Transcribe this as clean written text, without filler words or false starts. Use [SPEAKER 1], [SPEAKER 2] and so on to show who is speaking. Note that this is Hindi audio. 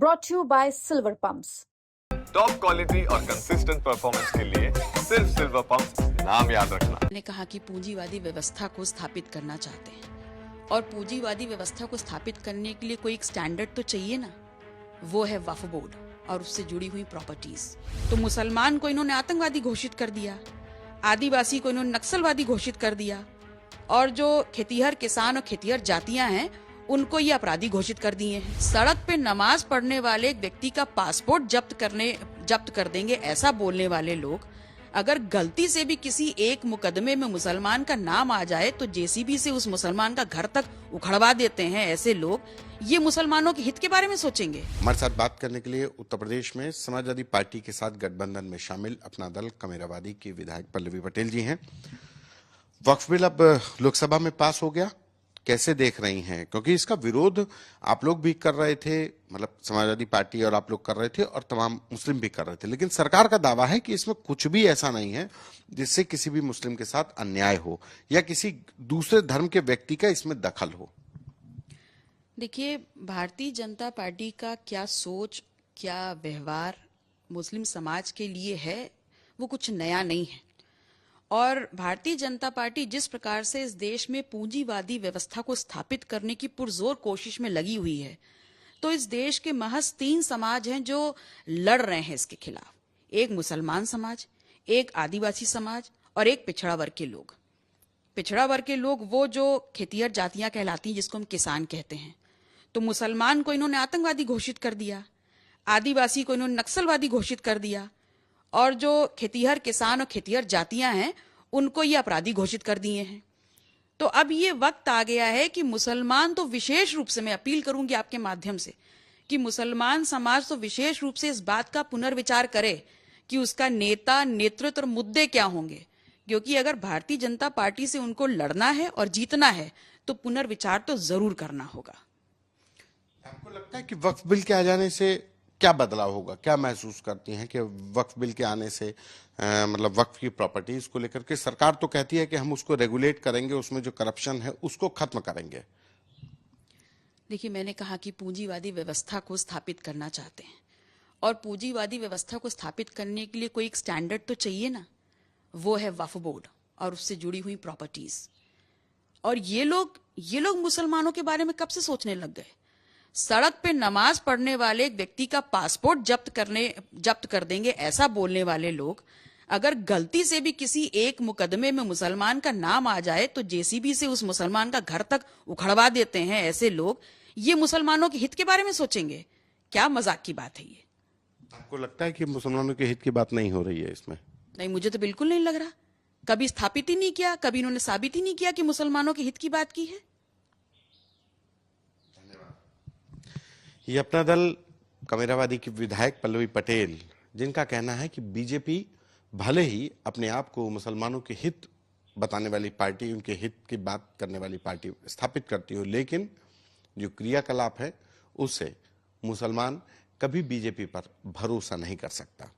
[SPEAKER 1] brought to you by Silver Pumps.
[SPEAKER 2] Top quality और कंसिस्टेंट परफॉर्मेंस के लिए सिर्फ सिल्वर पंप नाम याद रखना।
[SPEAKER 3] ने कहा कि पूंजीवादी व्यवस्था को स्थापित करना चाहते हैं और पूंजीवादी व्यवस्था को स्थापित करने के लिए कोई एक स्टैंडर्ड तो चाहिए ना, वो है वक्फ बोर्ड और उससे जुड़ी हुई प्रॉपर्टीज। तो मुसलमान को इन्होंने आतंकवादी घोषित कर दिया, आदिवासी को इन्होंने नक्सलवादी घोषित कर दिया और जो खेतीहर किसान और खेतीहर जातियां हैं उनको ये अपराधी घोषित कर दिए हैं। सड़क पे नमाज पढ़ने वाले एक व्यक्ति का पासपोर्ट जब्त कर देंगे ऐसा बोलने वाले लोग अगर गलती से भी किसी एक मुकदमे में मुसलमान का नाम आ जाए तो जेसीबी से उस मुसलमान का घर तक उखड़वा देते हैं। ऐसे लोग ये मुसलमानों के हित के बारे में सोचेंगे?
[SPEAKER 4] हमारे साथ बात करने के लिए उत्तर प्रदेश में समाजवादी पार्टी के साथ गठबंधन में शामिल अपना दल कमेरावादी की विधायक पल्लवी पटेल जी हैं। वक्फ बिल अब लोकसभा में पास हो गया, कैसे देख रही हैं? क्योंकि इसका विरोध आप लोग भी कर रहे थे, मतलब समाजवादी पार्टी और आप लोग कर रहे थे और तमाम मुस्लिम भी कर रहे थे, लेकिन सरकार का दावा है कि इसमें कुछ भी ऐसा नहीं है जिससे किसी भी मुस्लिम के साथ अन्याय हो या किसी दूसरे धर्म के व्यक्ति का इसमें दखल हो।
[SPEAKER 3] देखिए, भारतीय जनता पार्टी का क्या सोच, क्या व्यवहार मुस्लिम समाज के लिए है वो कुछ नया नहीं है और भारतीय जनता पार्टी जिस प्रकार से इस देश में पूंजीवादी व्यवस्था को स्थापित करने की पुरजोर कोशिश में लगी हुई है, तो इस देश के महज 3 समाज हैं जो लड़ रहे हैं इसके खिलाफ। एक मुसलमान समाज, एक आदिवासी समाज और एक पिछड़ा वर्ग के लोग। पिछड़ा वर्ग के लोग वो जो खेतीहर जातियां कहलाती हैं, जिसको हम किसान कहते हैं। तो मुसलमान को इन्होंने आतंकवादी घोषित कर दिया, आदिवासी को इन्होंने नक्सलवादी घोषित कर दिया और जो खेतीहर किसान और खेतीहर जातियां हैं उनको ये अपराधी घोषित कर दिए हैं। तो अब ये वक्त आ गया है कि मुसलमान तो विशेष रूप से, मैं अपील करूंगी आपके माध्यम से कि मुसलमान समाज तो विशेष रूप से इस बात का पुनर्विचार करे कि उसका नेता, नेतृत्व और मुद्दे क्या होंगे, क्योंकि अगर भारतीय जनता पार्टी से उनको लड़ना है और जीतना है तो पुनर्विचार तो जरूर करना होगा।
[SPEAKER 4] आपको लगता है कि वक्फ बिल के आ जाने से क्या बदलाव होगा? क्या महसूस करती हैं कि वक्फ बिल के आने से मतलब वक्फ की प्रॉपर्टीज को लेकर के सरकार तो कहती है कि हम उसको रेगुलेट करेंगे, उसमें जो करप्शन है उसको खत्म करेंगे।
[SPEAKER 3] देखिए, मैंने कहा कि पूंजीवादी व्यवस्था को स्थापित करना चाहते हैं और पूंजीवादी व्यवस्था को स्थापित करने के लिए कोई एक स्टैंडर्ड तो चाहिए ना, वो है वक्फ बोर्ड और उससे जुड़ी हुई प्रॉपर्टीज। और ये लोग मुसलमानों के बारे में कब से सोचने लग गए? सड़क पे नमाज पढ़ने वाले एक व्यक्ति का पासपोर्ट जब्त कर देंगे ऐसा बोलने वाले लोग अगर गलती से भी किसी एक मुकदमे में मुसलमान का नाम आ जाए तो जेसीबी से उस मुसलमान का घर तक उखड़वा देते हैं। ऐसे लोग ये मुसलमानों के हित के बारे में सोचेंगे? क्या मजाक की बात है ये?
[SPEAKER 4] आपको लगता है कि मुसलमानों के हित की बात नहीं हो रही है इसमें?
[SPEAKER 3] नहीं, मुझे तो बिल्कुल नहीं लग रहा। कभी स्थापित ही नहीं किया, कभी इन्होंने साबित ही नहीं किया कि मुसलमानों के हित की बात की है।
[SPEAKER 4] ये अपना दल कमेरावादी की विधायक पल्लवी पटेल, जिनका कहना है कि बीजेपी भले ही अपने आप को मुसलमानों के हित बताने वाली पार्टी, उनके हित की बात करने वाली पार्टी स्थापित करती हो, लेकिन जो क्रियाकलाप है उससे मुसलमान कभी बीजेपी पर भरोसा नहीं कर सकता।